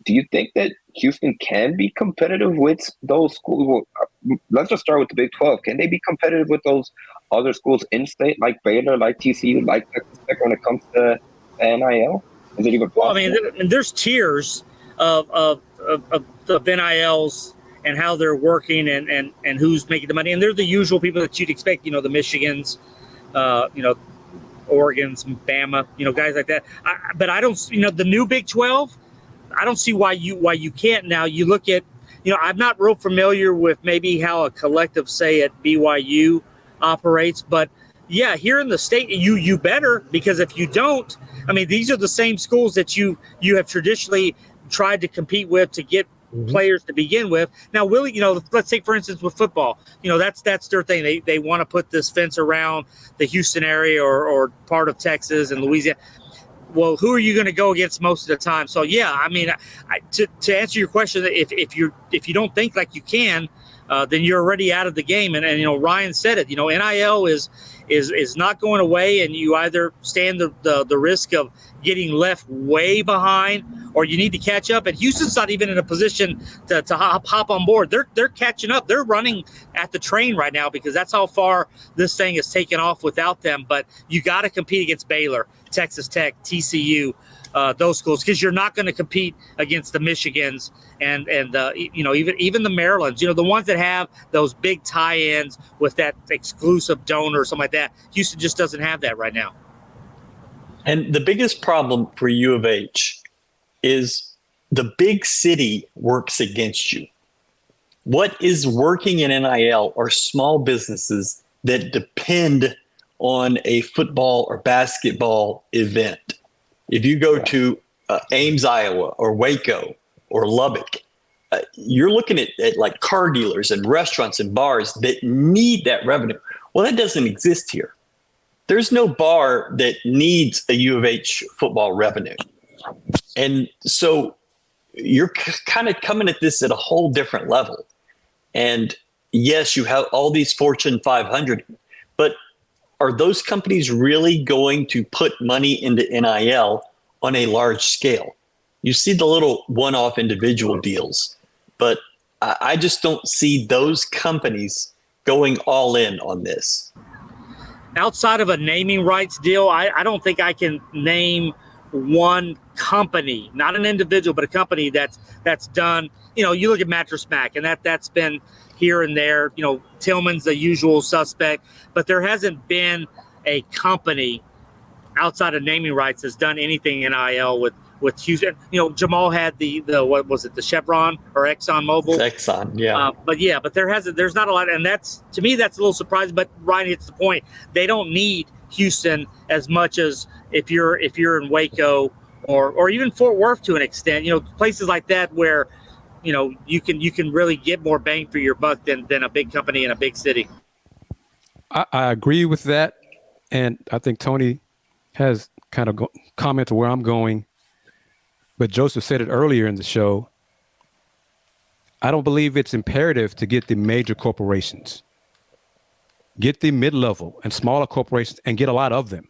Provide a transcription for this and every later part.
do you think that Houston can be competitive with those schools? Well, let's just start with the Big 12. Can they be competitive with those other schools in state, like Baylor, like TCU, like Texas Tech, when it comes to NIL? Is it even possible? Well, I mean, there's tiers of NILs and how they're working and who's making the money. And they're the usual people that you'd expect, the Michigans, Oregons, Bama, guys like that. But I don't, the new Big 12, I don't see why you can't now. You look at, I'm not real familiar with maybe how a collective, say, at BYU operates, but yeah, here in the state, you better, because if you don't, I mean, these are the same schools that you have traditionally tried to compete with to get players to begin with. Now, let's take, for instance, with football, that's their thing. They want to put this fence around the Houston area or part of Texas and Louisiana. Well, who are you going to go against most of the time? So, yeah, I mean, to answer your question, if you don't think like you can, then you're already out of the game. And Ryan said it. NIL is not going away, and you either stand the risk of getting left way behind, or you need to catch up. And Houston's not even in a position to hop on board. They're catching up. They're running at the train right now because that's how far this thing has taken off without them. But you got to compete against Baylor, Texas Tech, TCU, those schools, because you're not going to compete against the Michigans and even the Marylands, the ones that have those big tie-ins with that exclusive donor or something like that. Houston just doesn't have that right now. And the biggest problem for U of H is the big city works against you. What is working in NIL are small businesses that depend on a football or basketball event. If you go to Ames, Iowa, or Waco, or Lubbock, you're looking at like car dealers and restaurants and bars that need that revenue. Well, that doesn't exist here. There's no bar that needs a U of H football revenue. And so you're kind of coming at this at a whole different level. And yes, you have all these Fortune 500, but are those companies really going to put money into NIL on a large scale? You see the little one-off individual deals, but I just don't see those companies going all in on this. Outside of a naming rights deal, I don't think I can name one company, not an individual, but a company that's done. You look at Mattress Mac, and that's been here and there. Tillman's the usual suspect, but there hasn't been a company outside of naming rights that's done anything in NIL with Houston. Jamal had the what was it, the Chevron or Exxon Mobil? Exxon, yeah. But there's not a lot, and that's, to me, that's a little surprising. But Ryan hits the point. They don't need Houston as much as if you're in Waco or even Fort Worth to an extent. Places like that where you can really get more bang for your buck than a big company in a big city. I agree with that, and I think Tony has kind of commented where I'm going. But Joseph said it earlier in the show. I don't believe it's imperative to get the major corporations. Get the mid-level and smaller corporations and get a lot of them.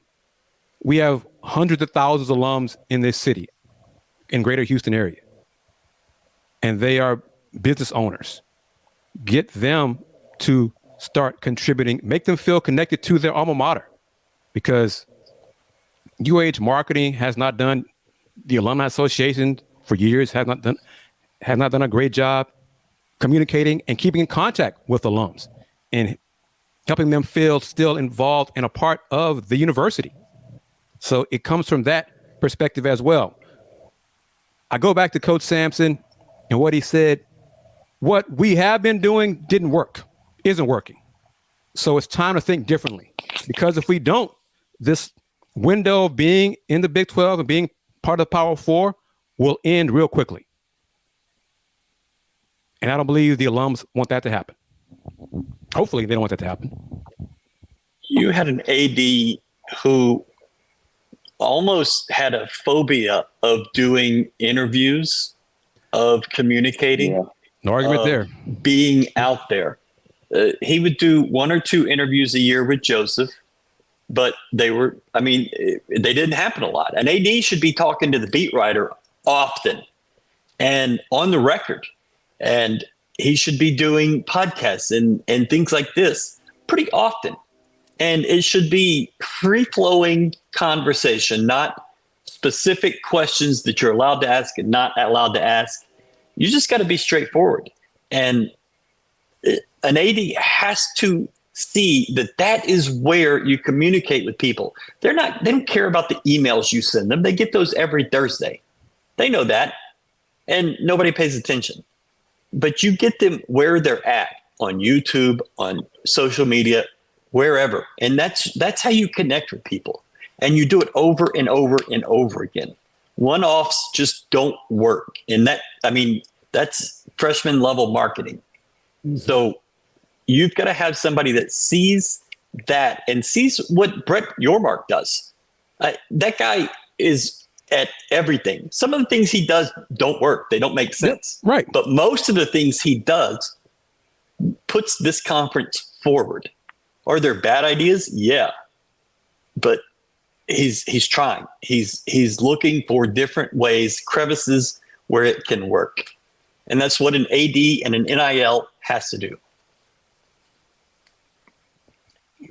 We have hundreds of thousands of alums in this city, in greater Houston area. And they are business owners. Get them to start contributing, make them feel connected to their alma mater. Because UH marketing has not done, the Alumni Association for years has not done a great job communicating and keeping in contact with alums and helping them feel still involved and a part of the university. So it comes from that perspective as well. I go back to Coach Sampson and what he said. What we have been doing isn't working. So it's time to think differently, because if we don't, this window of being in the Big 12 and being part of the Power Four will end real quickly. And I don't believe the alums want that to happen. Hopefully they don't want that to happen. You had an AD who almost had a phobia of doing interviews, of communicating. Yeah. No argument there. Being out there. He would do 1 or 2 interviews a year with Joseph, but they didn't happen a lot. An AD should be talking to the beat writer often. and on the record. And he should be doing podcasts and things like this pretty often. And it should be free-flowing conversation, not specific questions that you're allowed to ask and not allowed to ask. You just got to be straightforward. And an AD has to see that is where you communicate with people. They don't care about the emails you send them. They get those every Thursday. They know that. And nobody pays attention. But you get them where they're at on YouTube, on social media, wherever. And that's how you connect with people. And you do it over and over and over again. One-offs just don't work. And that's freshman level marketing. So you've got to have somebody that sees that and sees what Brett Yormark does. That guy is at everything. Some of the things he does don't work. They don't make sense. Right. But most of the things he does puts this conference forward. Are there bad ideas? Yeah. But he's trying. He's looking for different ways, crevices where it can work. And that's what an AD and an NIL has to do.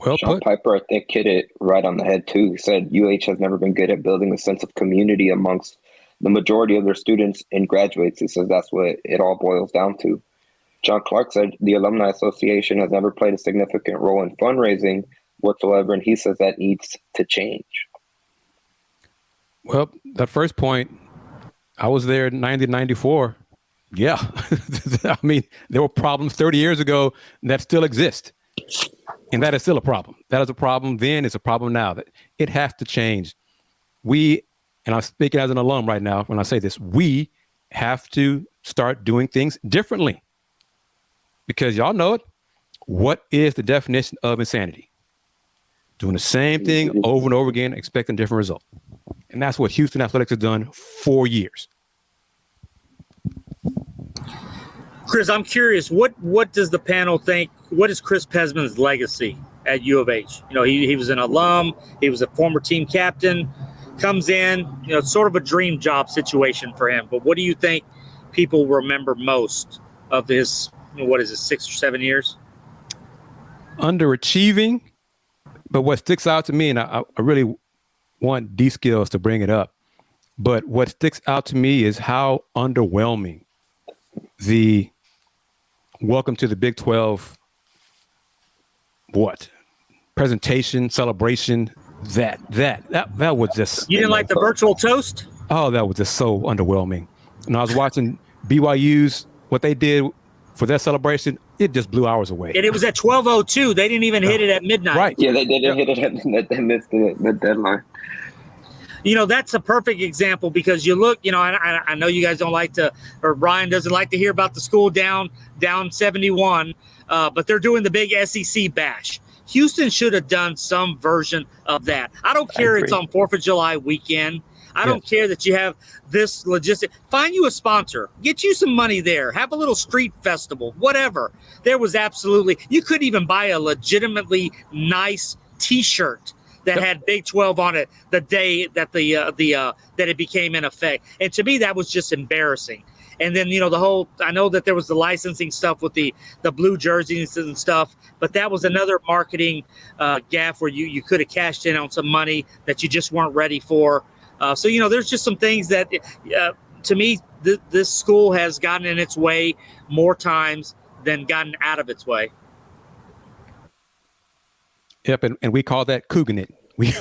Well Sean put. Piper, I think, hit it right on the head, too. He said UH has never been good at building a sense of community amongst the majority of their students and graduates. He says that's what it all boils down to. John Clark said the Alumni Association has never played a significant role in fundraising whatsoever, and he says that needs to change. Well, that first point, I was there in 1994. Yeah. I mean, there were problems 30 years ago that still exist. And that is still a problem. That is a problem then. It's a problem now. That it has to change. And I'm speaking as an alum right now when I say this, we have to start doing things differently. Because y'all know it. What is the definition of insanity? Doing the same thing over and over again, expecting a different result. And that's what Houston Athletics has done for years. Kris, I'm curious, what does the panel think? What is Kris Pezman's legacy at U of H? You know, he was an alum. He was a former team captain. Comes in, you know, sort of a dream job situation for him. But what do you think people remember most of his, 6 or 7 years? Underachieving. But what sticks out to me, and I really want D-Skills to bring it up, but what sticks out to me is how underwhelming the welcome to the Big 12 presentation, celebration, that was just... You didn't like the virtual toast? Oh, that was just so underwhelming. And I was watching BYU's, what they did for their celebration, it just blew hours away. And it was at 12:02. They didn't even hit it at midnight. Right. Yeah, they didn't hit it at they missed the deadline. You know, that's a perfect example because you look, I know you guys don't like to, or Ryan doesn't like to hear about the school down 71, but they're doing the big SEC bash. Houston should have done some version of that. I don't care it's on 4th of July weekend. I don't care that you have this logistic. Find you a sponsor. Get you some money there. Have a little street festival, whatever. There was absolutely, you couldn't even buy a legitimately nice T-shirt that had Big 12 on it the day that that it became in effect. And to me, that was just embarrassing. And then, I know that there was the licensing stuff with the blue jerseys and stuff, but that was another marketing gaffe where you could have cashed in on some money that you just weren't ready for. So there's just some things that, to me, this school has gotten in its way more times than gotten out of its way. Yep, and we call that Cougaring it. We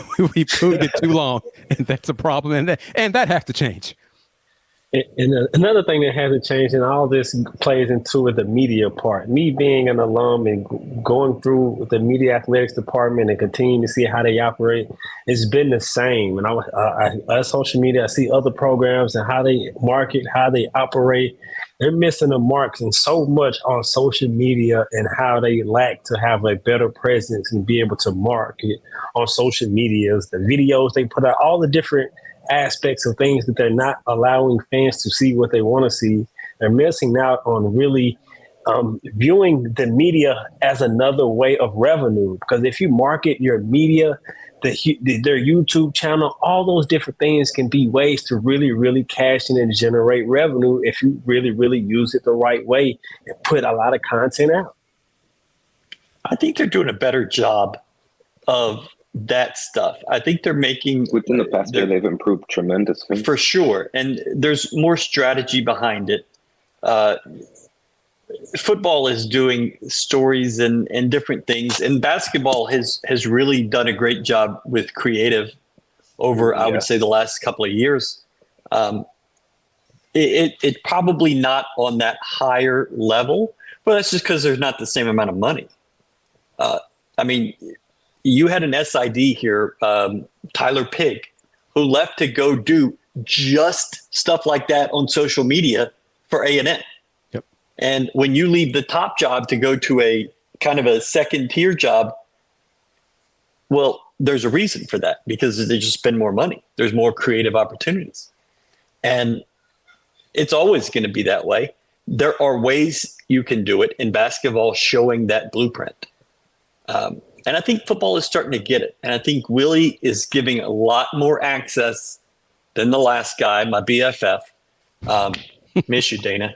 proved it too long, and that's a problem, and that has to change. And another thing that hasn't changed, and all this plays into the media part. Me being an alum and going through the media athletics department and continuing to see how they operate, it's been the same. And I social media, I see other programs and how they market, how they operate. They're missing the marks and so much on social media and how they lack to have a better presence and be able to market on social medias, the videos they put out, all the different aspects of things that they're not allowing fans to see what they want to see. They're missing out on really viewing the media as another way of revenue. Because if you market your media their YouTube channel, all those different things can be ways to really, really cash in and generate revenue if you really, really use it the right way and put a lot of content out. I think they're doing a better job of that stuff. I think they're making within the past year they've improved tremendously for sure, and there's more strategy behind it. Football is doing stories and different things, and basketball has really done a great job with creative over I would say the last couple of years. It probably not on that higher level, but that's just because there's not the same amount of money. I mean, you had an SID here, Tyler Pigg, who left to go do just stuff like that on social media for A&M. Yep. And when you leave the top job to go to a kind of a second tier job, well, there's a reason for that, because they just spend more money. There's more creative opportunities. And it's always going to be that way. There are ways you can do it in basketball, showing that blueprint. And I think football is starting to get it. And I think Willie is giving a lot more access than the last guy, my BFF. Miss you, Dana.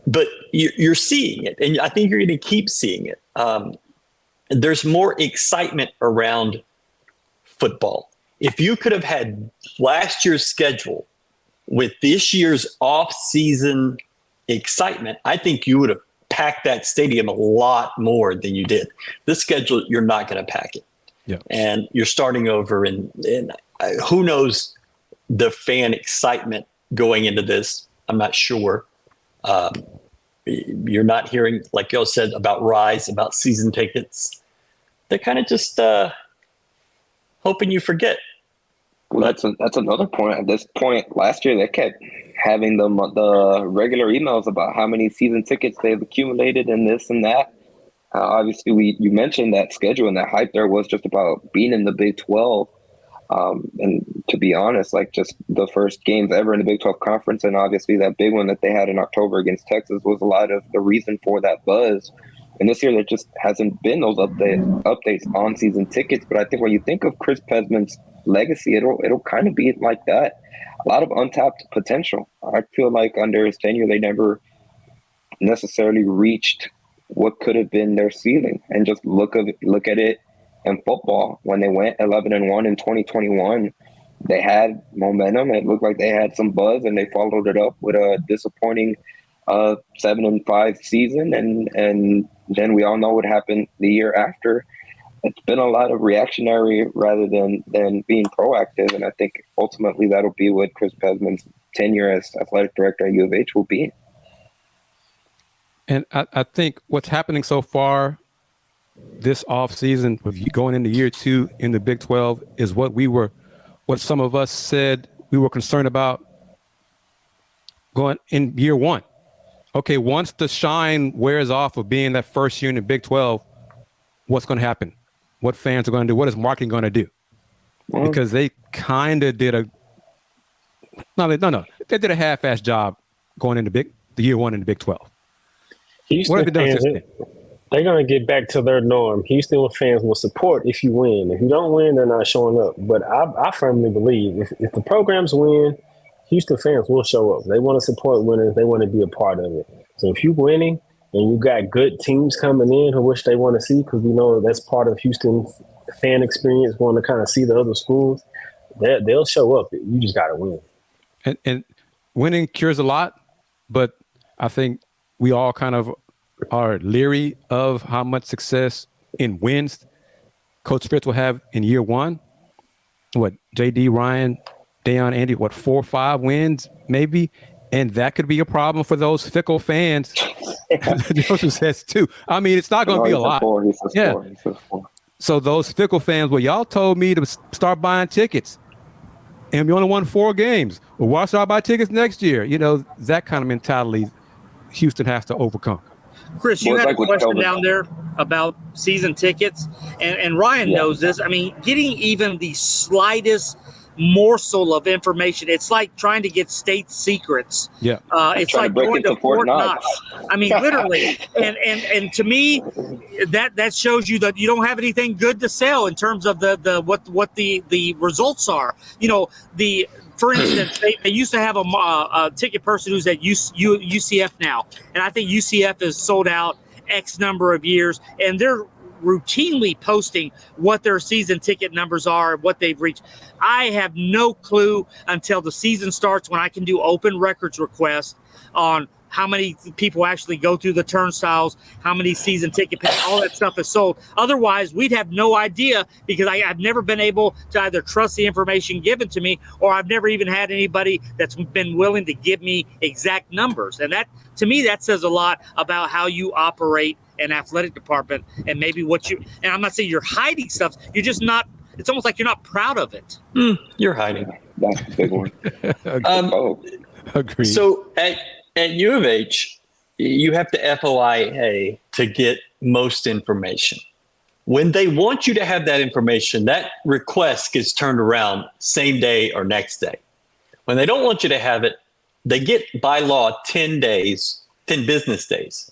But you're seeing it, and I think you're going to keep seeing it. There's more excitement around football. If you could have had last year's schedule with this year's off-season excitement, I think you would have packed that stadium a lot more than you did. This schedule, you're not going to pack it. Yeah. And you're starting over, and who knows the fan excitement going into this. I'm not sure. You're not hearing, like y'all said, about Rise, about season tickets. They're kind of just hoping you forget. Well, that's another point. At this point, last year they kept having the regular emails about how many season tickets they've accumulated and this and that. Obviously, you mentioned that schedule, and that hype there was just about being in the Big 12. And to be honest, like just the first games ever in the Big 12 conference, and obviously that big one that they had in October against Texas was a lot of the reason for that buzz. And this year there just hasn't been those updates on season tickets. But I think when you think of Chris Pezman's legacy, it'll kind of be like that. A lot of untapped potential. I feel like under his tenure, they never necessarily reached what could have been their ceiling. And just look at it in football. When they went 11-1 in 2021, they had momentum. It looked like they had some buzz, and they followed it up with a disappointing 7-5 season. And then we all know what happened the year after. It's been a lot of reactionary rather than being proactive. And I think ultimately that'll be what Chris Pezman's tenure as athletic director at U of H will be. And I think what's happening so far this offseason, with you going into year 2 in the Big 12, is what some of us said we were concerned about going in year 1. Okay, once the shine wears off of being that first year in the Big 12, what's going to happen? What fans are going to do? What is marketing going to do? Because they kind of did they did a half-assed job going into the year 1 in the Big 12. Houston fans, they're going to get back to their norm. Houston fans will support if you win. If you don't win, they're not showing up. But I firmly believe if the programs win, Houston fans will show up. They want to support winners. They want to be a part of it. So if you're winning and you got good teams coming in who wish they want to see, because we know that's part of Houston's fan experience, wanting to kind of see the other schools, they'll show up. You just got to win. And winning cures a lot, but I think we all kind of are leery of how much success in wins Coach Fritz will have in year 1. What, JD, Ryan, Deion, Andy, 4 or 5 wins maybe? And that could be a problem for those fickle fans. Joseph says too. I mean, it's not going to be a lot. So those fickle fans, well, y'all told me to start buying tickets, and we only won 4 games. Well, why should I buy tickets next year? You know, that kind of mentality Houston has to overcome. Chris, you had a question down there about season tickets, and Ryan knows this. I mean, getting even the slightest morsel of information. It's like trying to get state secrets. Yeah. It's like going to Fort Knox. I mean, literally. And to me, that shows you that you don't have anything good to sell in terms of what the results are. For instance, they used to have a ticket person who's at UCF now, and I think UCF is sold out X number of years, and they're routinely posting what their season ticket numbers are, what they've reached. I have no clue until the season starts when I can do open records requests on how many people actually go through the turnstiles, how many season ticket packs, all that stuff is sold. Otherwise, we'd have no idea because I've never been able to either trust the information given to me, or I've never even had anybody that's been willing to give me exact numbers. And that, to me, that says a lot about how you operate an athletic department, and maybe and I'm not saying you're hiding stuff. You're just not, it's almost like you're not proud of it. You're hiding. That's a big one. Agreed. So at U of H, you have to FOIA to get most information. When they want you to have that information, that request gets turned around same day or next day. When they don't want you to have it, they get by law 10 business days.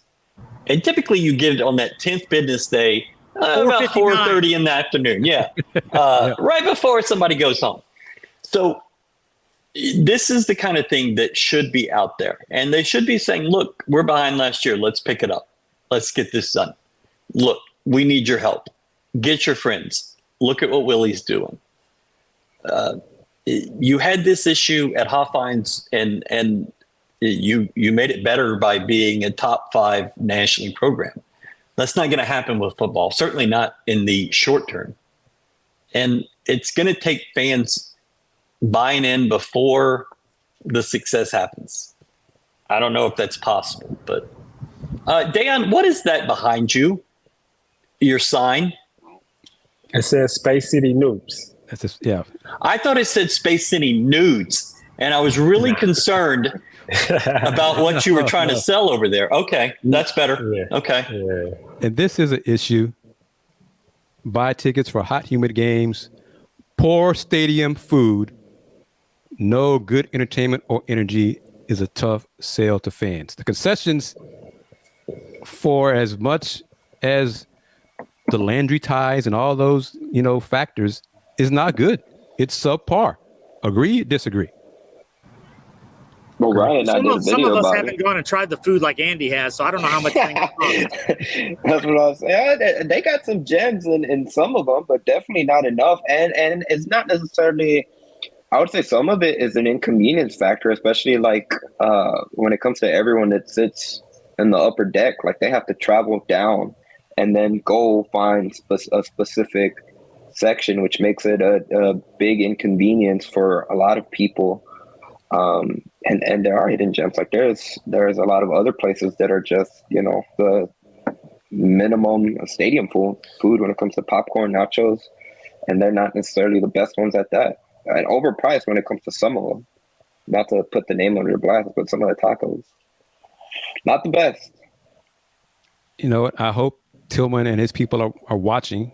And typically you get it on that 10th business day, about 4:30 in the afternoon. Yeah. Right before somebody goes home. So this is the kind of thing that should be out there. And they should be saying, look, we're behind last year. Let's pick it up. Let's get this done. Look, we need your help. Get your friends. Look at what Willie's doing. You had this issue at Hofheinz, and you made it better by being a top 5 nationally program. That's not going to happen with football, certainly not in the short term. And it's going to take fans buying in before the success happens. I don't know if that's possible, but Dan, what is that behind you? Your sign? It says Space City Noobs. That's just, yeah. I thought it said Space City Nudes, and I was really concerned about what you were trying to sell over there. Okay, that's better. Yeah. Okay. Yeah. And this is an issue. Buy tickets for hot, humid games, poor stadium food, no good entertainment or energy is a tough sell to fans. The concessions, for as much as the Landry ties and all those, factors, is not good. It's subpar. Agree, disagree? Well, Ryan, I did a Some video of us about haven't it. gone and tried the food like Andy has, so I don't know how much. That's what I was saying. Yeah, they got some gems in some of them, but definitely not enough. And it's not necessarily. I would say some of it is an inconvenience factor, especially like when it comes to everyone that sits in the upper deck. Like they have to travel down and then go find a specific section, which makes it a big inconvenience for a lot of people. And there are hidden gems. Like there's a lot of other places that are just, the minimum stadium food when it comes to popcorn, nachos, and they're not necessarily the best ones at that. And overpriced when it comes to some of them. Not to put the name on your blast, but some of the tacos, not the best. You know what? I hope Tillman and his people are watching,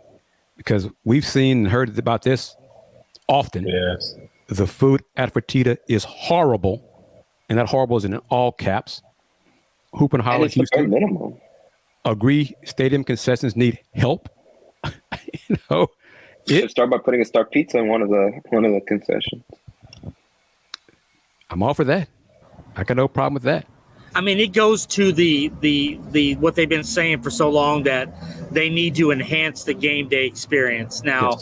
because we've seen and heard about this often. Yes. The food at Fertitta is horrible, and that horrible is in all caps. Hoop and Holler, Houston. Minimum. Agree. Stadium concessions need help. Start by putting a Star Pizza in one of the concessions. I'm all for that. I got no problem with that. I mean, it goes to the what they've been saying for so long, that they need to enhance the game day experience. Now,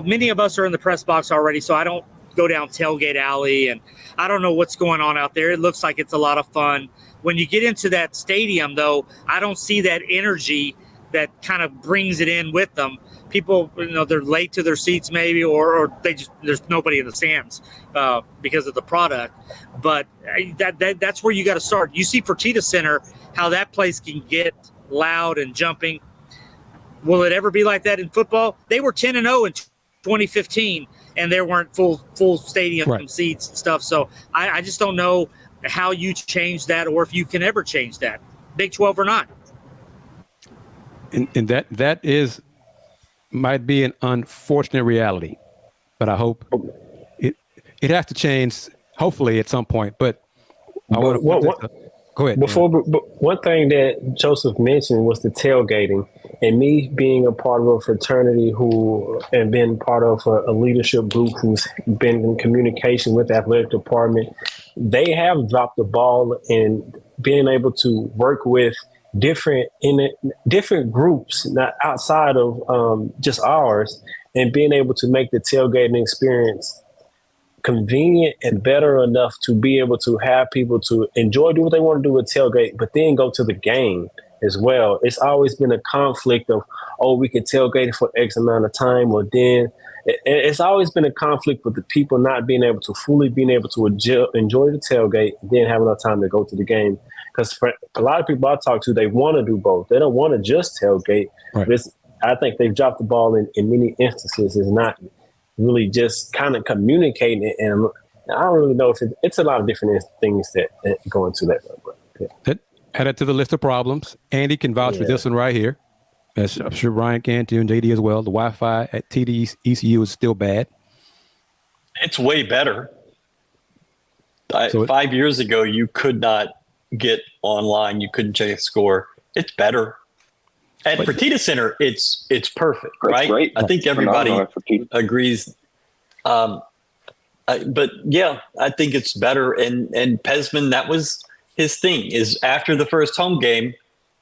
many of us are in the press box already, so I don't go down Tailgate Alley, and I don't know what's going on out there. It looks like it's a lot of fun. When you get into that stadium, though, I don't see that energy that kind of brings it in with them. People, they're late to their seats maybe, or there's nobody in the stands because of the product. But that's where you got to start. You see Fertitta Center, how that place can get loud and jumping. Will it ever be like that in football? They were 10-0 in 2015, and there weren't full stadium seats and stuff. So I just don't know how you change that, or if you can ever change that, Big 12 or not. And that might be an unfortunate reality, but I hope it it has to change, hopefully at some point. But I want to go ahead. One thing that Joseph mentioned was the tailgating, and me being a part of a fraternity and been part of a leadership group who's been in communication with the athletic department. They have dropped the ball in being able to work with different groups, not outside of just ours, and being able to make the tailgating experience convenient and better enough to be able to have people to enjoy, do what they want to do with tailgate, but then go to the game as well. It's always been a conflict of, we can tailgate for X amount of time, or then it's always been a conflict with the people not being able to fully enjoy the tailgate, and then have enough time to go to the game. Because for a lot of people I talk to, they want to do both. They don't want to just tailgate. Right. But I think they've dropped the ball in many instances. It's not really just kind of communicating it. And I don't really know if it's a lot of different things that go into that. Yeah. Add it to the list of problems. Andy can vouch for this one right here. As I'm sure Ryan can too, and JD as well. The Wi-Fi at TD ECU is still bad. It's way better. 5 years ago, you could not get online. You couldn't check a score. It's better. At Fertitta Center, it's perfect, right? Great. I think everybody agrees. But yeah, I think it's better. And Pezman, that was his thing, is after the first home game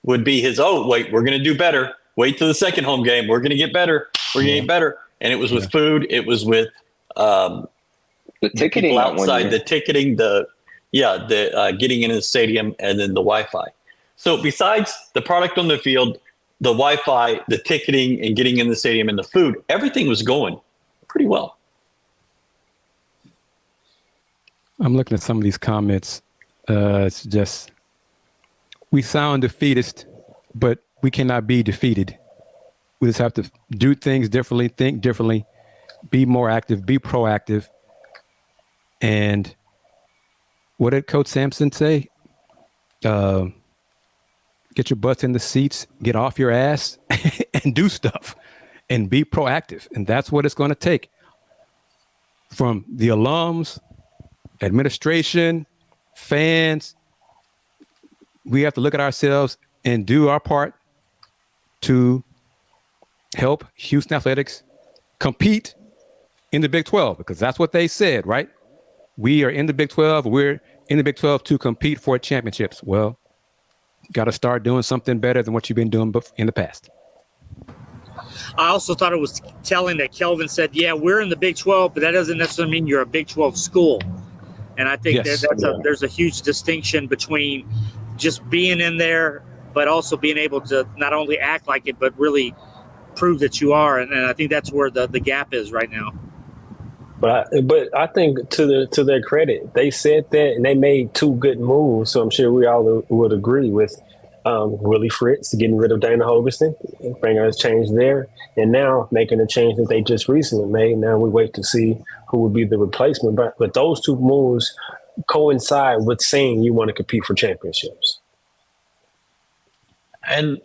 would be his, we're going to do better. Wait till the second home game. We're going to get better. We're going to get better. And it was with food. It was with the ticketing people outside, the ticketing, getting into the stadium, and then the Wi-Fi. So besides the product on the field, the Wi-Fi, the ticketing, and getting in the stadium, and the food, everything was going pretty well. I'm looking at some of these comments. It's just, we sound defeatist, but we cannot be defeated. We just have to do things differently, think differently, be more active, be proactive. And what did Coach Sampson say? Get your butts in the seats, get off your ass, and do stuff, and be proactive. And that's what it's going to take from the alums, administration, fans. We have to look at ourselves and do our part to help Houston Athletics compete in the Big 12, because that's what they said, right? We are in the Big 12. We're in the Big 12 to compete for championships. Well, got to start doing something better than what you've been doing in the past. I also thought it was telling that Kelvin said, we're in the Big 12, but that doesn't necessarily mean you're a Big 12 school. And I think there's a huge distinction between just being in there, but also being able to not only act like it, but really prove that you are. And I think that's where the gap is right now. But I think to their credit, they said that, and they made two good moves. So I'm sure we all would agree with Willie Fritz getting rid of Dana Hogeston, bringing a change there, and now making a change that they just recently made. Now we wait to see who would be the replacement. But those two moves coincide with saying you want to compete for championships. And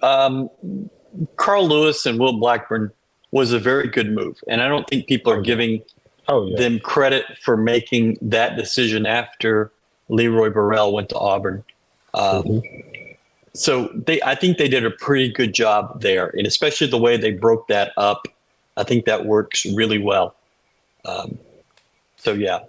Carl Lewis and Will Blackburn was a very good move, and I don't think people are giving them credit for making that decision after Leroy Burrell went to Auburn. So I think they did a pretty good job there, and especially the way they broke that up. I think that works really well. So yeah,